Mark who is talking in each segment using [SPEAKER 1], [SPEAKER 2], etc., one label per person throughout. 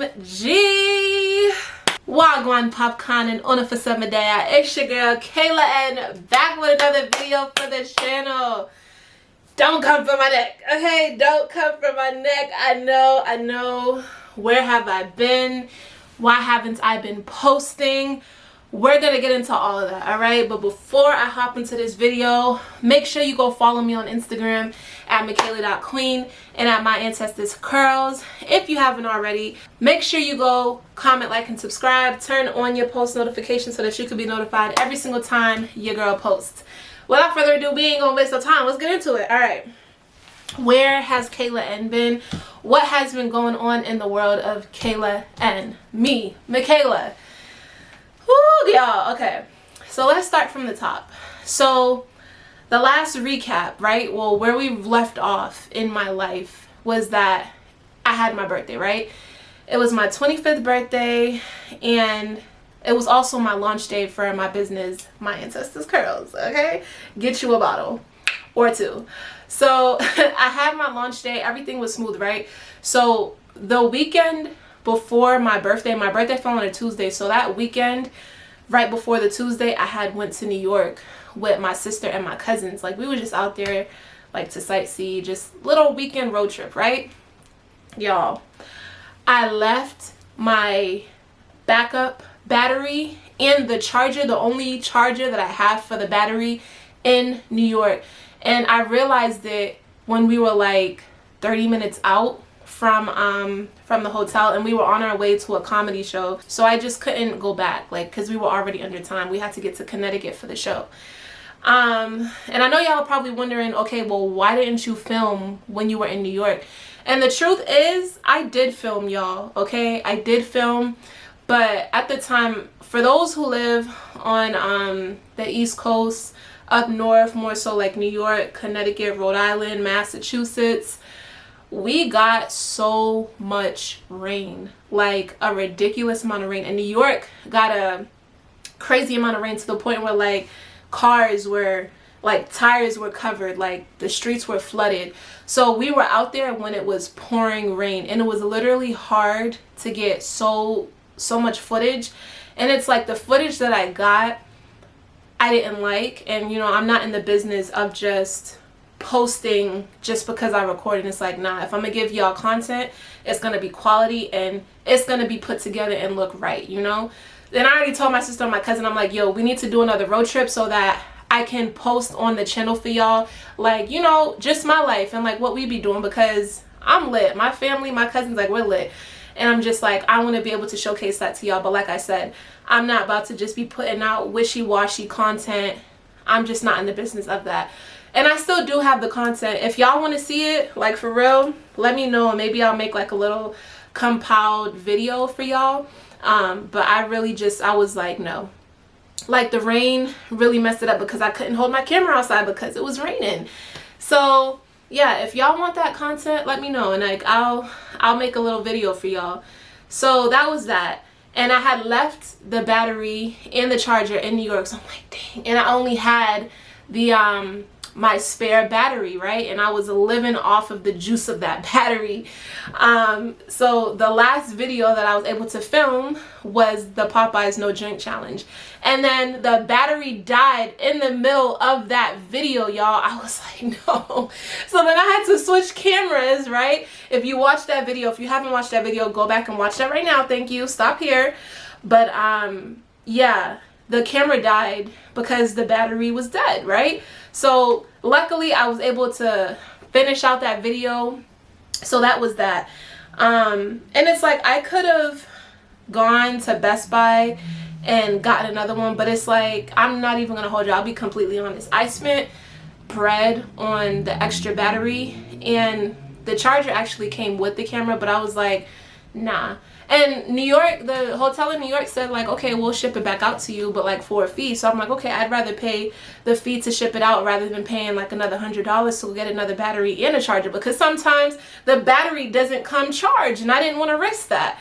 [SPEAKER 1] OMG. Wagwan Popcorn and Ona for Summer Day. It's your girl Kayla and back with another video for the channel. Don't come for my neck, okay? Don't come for my neck. I know. Where have I been? Why haven't I been posting? We're gonna get into all of that, all right? But before I hop into this video, make sure you go follow me on Instagram at Michaela.Queen and at My Ancestors Curls. If you haven't already, make sure you go comment, like, and subscribe. Turn on your post notifications so that you can be notified every single time your girl posts. Without further ado, we ain't gonna waste no time. Let's get into it. All right. Where has Kayla N been? What has been going on in the world of Kayla N? Me, Michaela. Woo, y'all. Okay, so let's start from the top. So the last recap, right? Well, where we left off in my life was that I had my birthday, right? It was my 25th birthday, and it was also my launch day for my business, My Ancestors Curls, okay? Get you a bottle or two. So I had my launch day. Everything was smooth, right? So the weekend before my birthday fell on a Tuesday. So that weekend, right before the Tuesday, I had went to New York with my sister and my cousins. Like, we were just out there, like, to sightsee, just little weekend road trip, right? Y'all, I left my backup battery and the charger, the only charger that I have for the battery, in New York. And I realized it when we were like 30 minutes out from the hotel, and we were on our way to a comedy show. So I just couldn't go back, like, because we were already under time. We had to get to Connecticut for the show. And I know y'all are probably wondering, okay, well, why didn't you film when you were in New York? And the truth is, I did film, y'all, okay? I did film, but at the time, for those who live on the East Coast, up north, more so like New York, Connecticut, Rhode Island, Massachusetts, we got so much rain, like a ridiculous amount of rain. And New York got a crazy amount of rain to the point where, like, cars were, like, tires were covered, like the streets were flooded. So we were out there when it was pouring rain, and it was literally hard to get so much footage. And it's like the footage that I got, I didn't like. And, you know, I'm not in the business of just posting just because I recorded. It's like, nah, if I'm gonna give y'all content, it's gonna be quality and it's gonna be put together and look right, you know? Then I already told my sister and my cousin, I'm like, yo, we need to do another road trip so that I can post on the channel for y'all, like, you know, just my life and like what we be doing, because I'm lit. My family, my cousins, like, we're lit. And I'm just like, I want to be able to showcase that to y'all. But like I said, I'm not about to just be putting out wishy-washy content. I'm just not in the business of that. And I still do have the content. If y'all want to see it, like, for real, let me know. Maybe I'll make like a little compiled video for y'all. But I was like, no. Like, the rain really messed it up because I couldn't hold my camera outside because it was raining. So yeah, if y'all want that content, let me know, and like I'll make a little video for y'all. So that was that. And I had left the battery and the charger in New York. So I'm like, dang. And I only had the my spare battery, right? And I was living off of the juice of that battery. So the last video that I was able to film was the Popeyes No Drink Challenge. And then the battery died in the middle of that video, y'all. I was like, no. So then I had to switch cameras, right? If you watched that video, if you haven't watched that video, go back and watch that right now. Thank you. Stop here. But yeah, the camera died because the battery was dead, right? So luckily I was able to finish out that video. So that was that. And it's like, I could have gone to Best Buy and gotten another one, but it's like, I'm not even gonna hold you. I'll be completely honest. I spent bread on the extra battery, and the charger actually came with the camera, but I was like, nah. And New York, the hotel in New York said, like, okay, we'll ship it back out to you, but like for a fee. So I'm like, okay, I'd rather pay the fee to ship it out rather than paying like another $100 to get another battery and a charger, because sometimes the battery doesn't come charged, and I didn't want to risk that.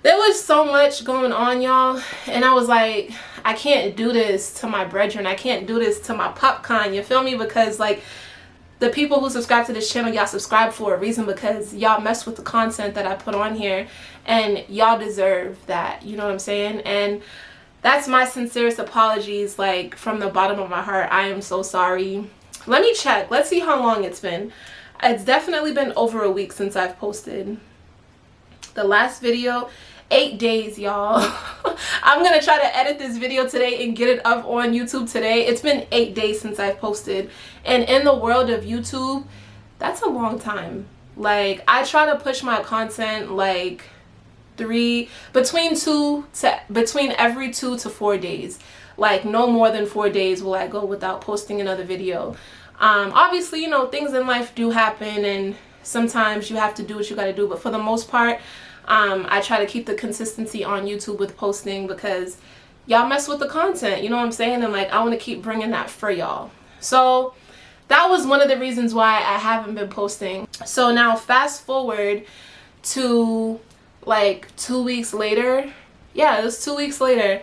[SPEAKER 1] There was so much going on, y'all, and I was like, I can't do this to my brethren. I can't do this to my popcorn, you feel me? Because, like, the people who subscribe to this channel, y'all subscribe for a reason, because y'all mess with the content that I put on here, and y'all deserve that, you know what I'm saying? And that's my sincerest apologies, like from the bottom of my heart. I am so sorry. Let me check, let's see how long it's been. It's definitely been over a week since I've posted the last video. 8 days, y'all. I'm gonna try to edit this video today and get it up on YouTube today. It's been 8 days since I've posted, and in the world of YouTube, that's a long time. Like, I try to push my content like between every 2 to 4 days. Like, no more than 4 days will I go without posting another video. Obviously, you know, things in life do happen, and sometimes you have to do what you got to do, but for the most part, I try to keep the consistency on YouTube with posting, because y'all mess with the content, you know what I'm saying? And like, I want to keep bringing that for y'all. So that was one of the reasons why I haven't been posting. So now fast forward to like 2 weeks later. Yeah, it was 2 weeks later.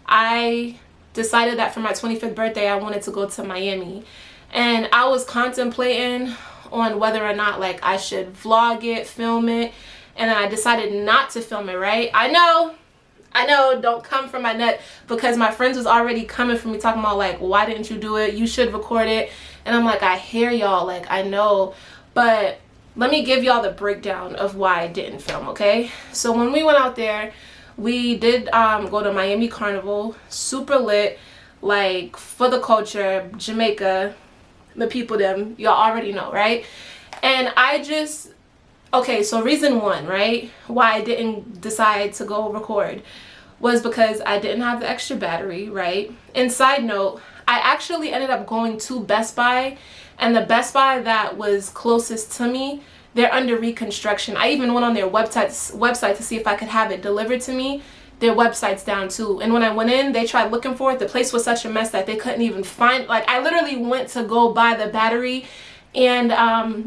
[SPEAKER 1] I decided that for my 25th birthday, I wanted to go to Miami. And I was contemplating on whether or not like I should vlog it, film it, and then I decided not to film it, right? I know, don't come from my nut, because my friends was already coming for me talking about like, why didn't you do it? You should record it. And I'm like, I hear y'all, like I know, but let me give y'all the breakdown of why I didn't film, okay? So when we went out there, we did go to Miami Carnival, super lit, like for the culture, Jamaica, the people them, y'all already know, right? And okay, so reason one, right, why I didn't decide to go record was because I didn't have the extra battery, right? And side note, I actually ended up going to Best Buy, and the Best Buy that was closest to me, they're under reconstruction. I even went on their website to see if I could have it delivered to me. Their website's down too. And when I went in, they tried looking for it. The place was such a mess that they couldn't even find. Like, I literally went to go buy the battery and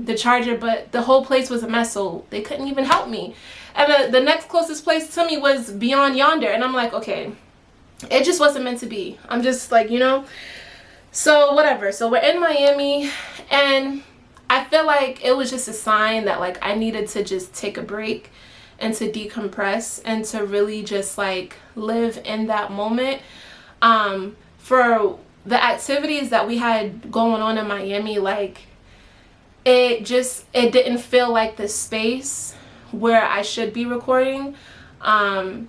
[SPEAKER 1] the charger, but the whole place was a mess, so they couldn't even help me. And the next closest place to me was Beyond Yonder, and I'm like, okay, it just wasn't meant to be. I'm just like, you know, so whatever. So we're in Miami, and I feel like it was just a sign that like I needed to just take a break and to decompress and to really just like live in that moment. For the activities that we had going on in Miami, like it didn't feel like the space where I should be recording. I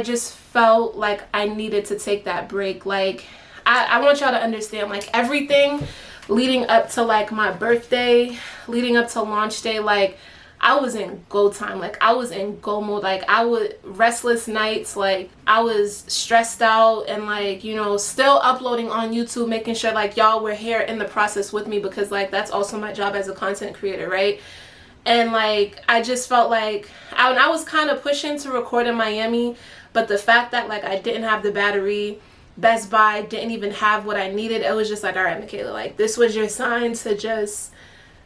[SPEAKER 1] just felt like I needed to take that break. Like I want y'all to understand, like everything leading up to like my birthday, leading up to launch day, like I was in go time, like I was in go mode, like I would restless nights, like I was stressed out, and like, you know, still uploading on YouTube, making sure like y'all were here in the process with me, because like that's also my job as a content creator, right? And like I just felt like I was kind of pushing to record in Miami, but the fact that like I didn't have the battery, Best Buy didn't even have what I needed, it was just like, all right, Michaela, like this was your sign to just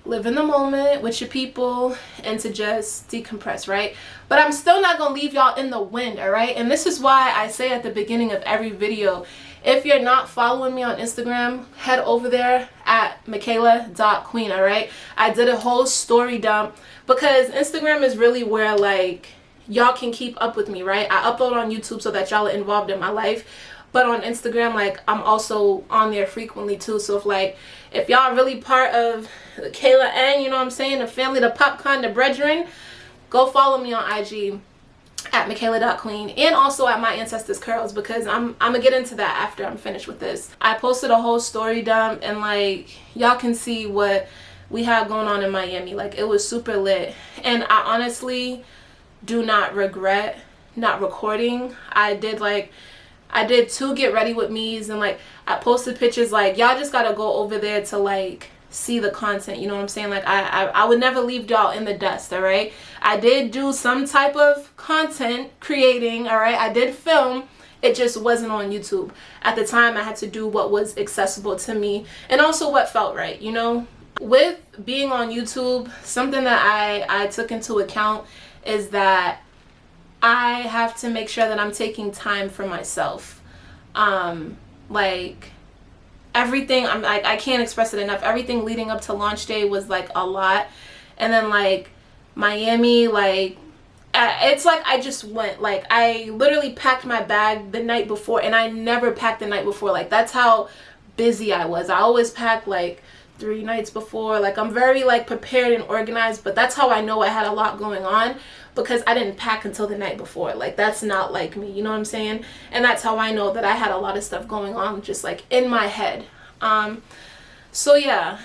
[SPEAKER 1] live in the moment with your people and to just decompress, right? But I'm still not gonna leave y'all in the wind, all right? And this is why I say at the beginning of every video, if you're not following me on Instagram, head over there at michaela.queen, all right? I did a whole story dump, because Instagram is really where like y'all can keep up with me, right? I upload on YouTube so that y'all are involved in my life, but on Instagram, like I'm also on there frequently too. So if y'all are really part of the Kayla and, you know what I'm saying, the family, the popcorn, the brethren, go follow me on IG at michaela.queen, and also at My Ancestors Curls, because I'm gonna get into that after I'm finished with this. I posted a whole story dump, and like y'all can see what we have going on in Miami. Like it was super lit, and I honestly do not regret not recording. I did 2 get ready with me's, and like I posted pictures. Like y'all just gotta go over there to like see the content, you know what I'm saying? Like I would never leave y'all in the dust, all right? I did do some type of content creating, all right? I did film, it just wasn't on YouTube. At the time, I had to do what was accessible to me, and also what felt right, you know? With being on YouTube, something that I took into account is that I have to make sure that I'm taking time for myself. Like everything, I'm like, I can't express it enough. Everything leading up to launch day was like a lot. And then like Miami, like it's like I just went, like I literally packed my bag the night before, and I never packed the night before. Like that's how busy I was. I always pack like 3 nights before. Like I'm very like prepared and organized, but that's how I know I had a lot going on, because I didn't pack until the night before. Like that's not like me, you know what I'm saying? And that's how I know that I had a lot of stuff going on just like in my head. So yeah,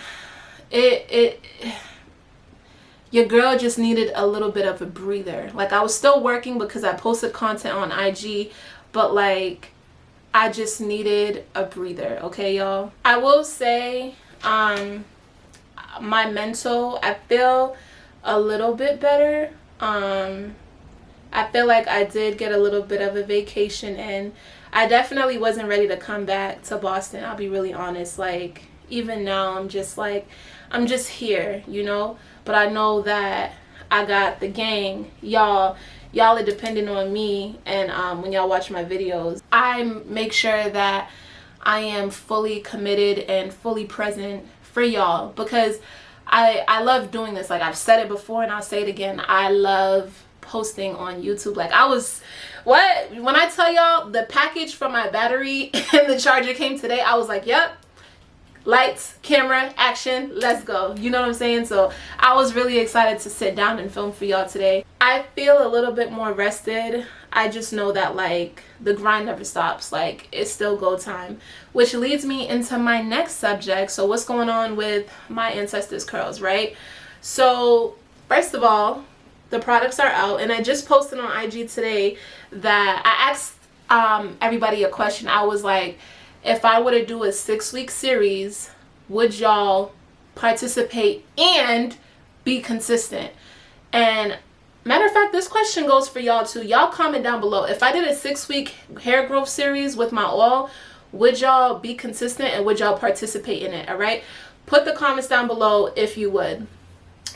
[SPEAKER 1] your girl just needed a little bit of a breather. Like I was still working because I posted content on IG, but like I just needed a breather, okay y'all? I will say my mental, I feel a little bit better. I feel like I did get a little bit of a vacation, and I definitely wasn't ready to come back to Boston. I'll be really honest. Like even now I'm just like, I'm just here, you know, but I know that I got the gang. Y'all are dependent on me, and when y'all watch my videos, I make sure that I am fully committed and fully present for y'all, because I love doing this. Like I've said it before and I'll say it again, I love posting on YouTube. Like when I tell y'all the package for my battery and the charger came today, I was like, yep, lights, camera, action, let's go. You know what I'm saying? So I was really excited to sit down and film for y'all today. I feel a little bit more rested. I just know that like the grind never stops. Like it's still go time, which leads me into my next subject. So what's going on with my Ancestors curls, right? So first of all, the products are out, and I just posted on IG today that I asked everybody a question. I was like, if I were to do a 6-week series, would y'all participate and be consistent? And matter of fact, this question goes for y'all too. Y'all comment down below. If I did a 6-week hair growth series with my oil, would y'all be consistent and would y'all participate in it? All right, put the comments down below if you would.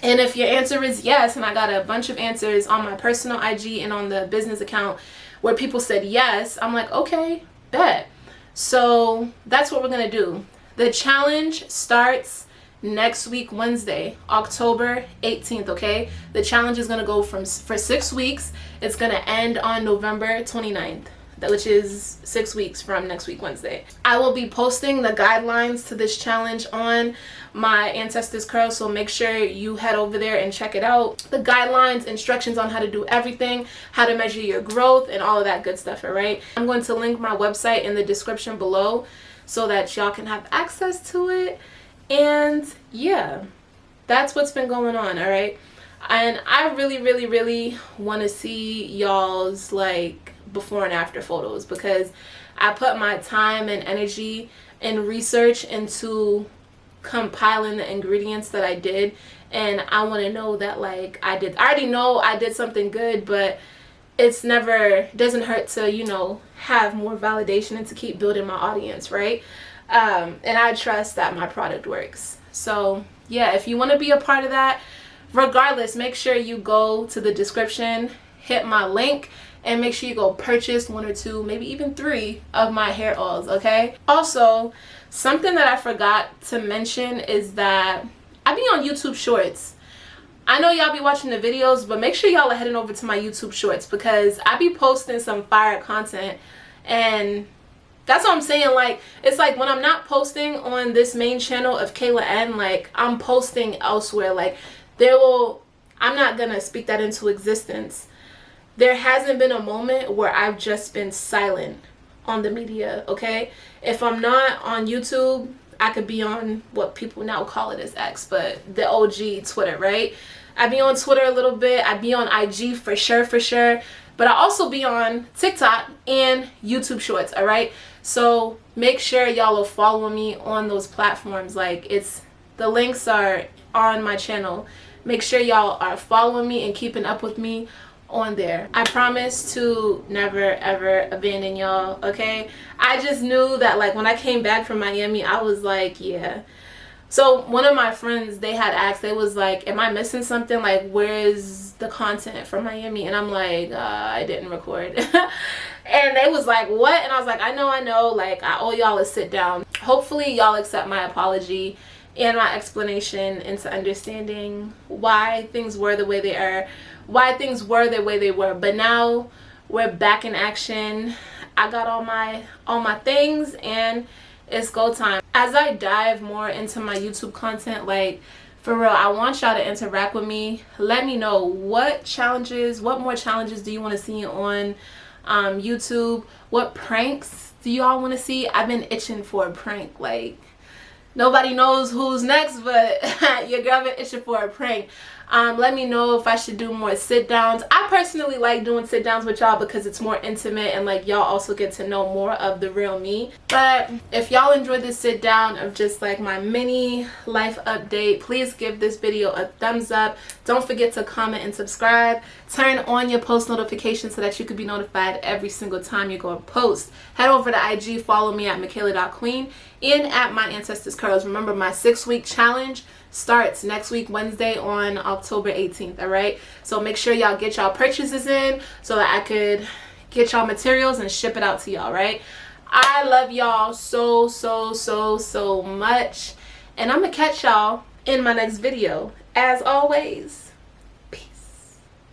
[SPEAKER 1] And if your answer is yes, and I got a bunch of answers on my personal IG and on the business account where people said yes, I'm like, okay, bet. So that's what we're gonna do. The challenge starts next week, Wednesday, October 18th, okay? The challenge is gonna go for 6 weeks. It's gonna end on November 29th, which is 6 weeks from next week, Wednesday. I will be posting the guidelines to this challenge on my Ancestors Curl, so make sure you head over there and check it out. The guidelines, instructions on how to do everything, how to measure your growth, and all of that good stuff, all right? I'm going to link my website in the description below so that y'all can have access to it. And yeah, that's what's been going on, all right? And I really want to see y'all's like before and after photos, because I put my time and energy and research into compiling the ingredients that I did, and I want to know that like I already know I did something good, but it's never, doesn't hurt to, you know, have more validation and to keep building my audience, right? And I trust that my product works. So yeah, if you want to be a part of that, regardless, make sure you go to the description, hit my link, and make sure you go purchase 1 or 2, maybe even 3 of my hair oils, okay? Also, something that I forgot to mention is that I be on YouTube Shorts. I know y'all be watching the videos, but make sure y'all are heading over to my YouTube Shorts, because I be posting some fire content, and that's what I'm saying. Like, it's like when I'm not posting on this main channel of Kayla N, like I'm posting elsewhere. Like I'm not gonna speak that into existence. There hasn't been a moment where I've just been silent on the media, okay? If I'm not on YouTube, I could be on what people now call it as X, but the OG Twitter, right? I be on Twitter a little bit. I be on IG for sure. But I also be on TikTok and YouTube Shorts, all right? So make sure y'all are following me on those platforms. Like the links are on my channel. Make sure y'all are following me and keeping up with me on there. I promise to never ever abandon y'all, okay? I just knew that like when I came back from Miami, I was like, yeah. So one of my friends, they had asked, they was like, am I missing something? Like, where's the content from Miami? And I'm like, I didn't record. And they was like, what? And I was like, I know, like I owe y'all a sit down. hopefully y'all accept my apology and my explanation into understanding why things were the way they are, why things were the way they were. But now we're back in action. I got all my things, and it's go time. As I dive more into my YouTube content, like, for real, I want y'all to interact with me. Let me know what more challenges do you want to see on YouTube? What pranks do y'all want to see? I've been itching for a prank. Like, nobody knows who's next, but your girl been itching for a prank. Let me know if I should do more sit downs. I personally like doing sit downs with y'all because it's more intimate, and like y'all also get to know more of the real me. But if y'all enjoyed this sit down of just like my mini life update, please give this video a thumbs up. Don't forget to comment and subscribe. Turn on your post notifications so that you can be notified every single time you go and post. Head over to IG, follow me at Michaela.Queen and at My Ancestors Curls. Remember, my 6-week challenge starts next week, Wednesday, on October 18th. All right, so make sure y'all get y'all purchases in so that I could get y'all materials and ship it out to y'all. Right, I love y'all so much, and I'm gonna catch y'all in my next video. As always,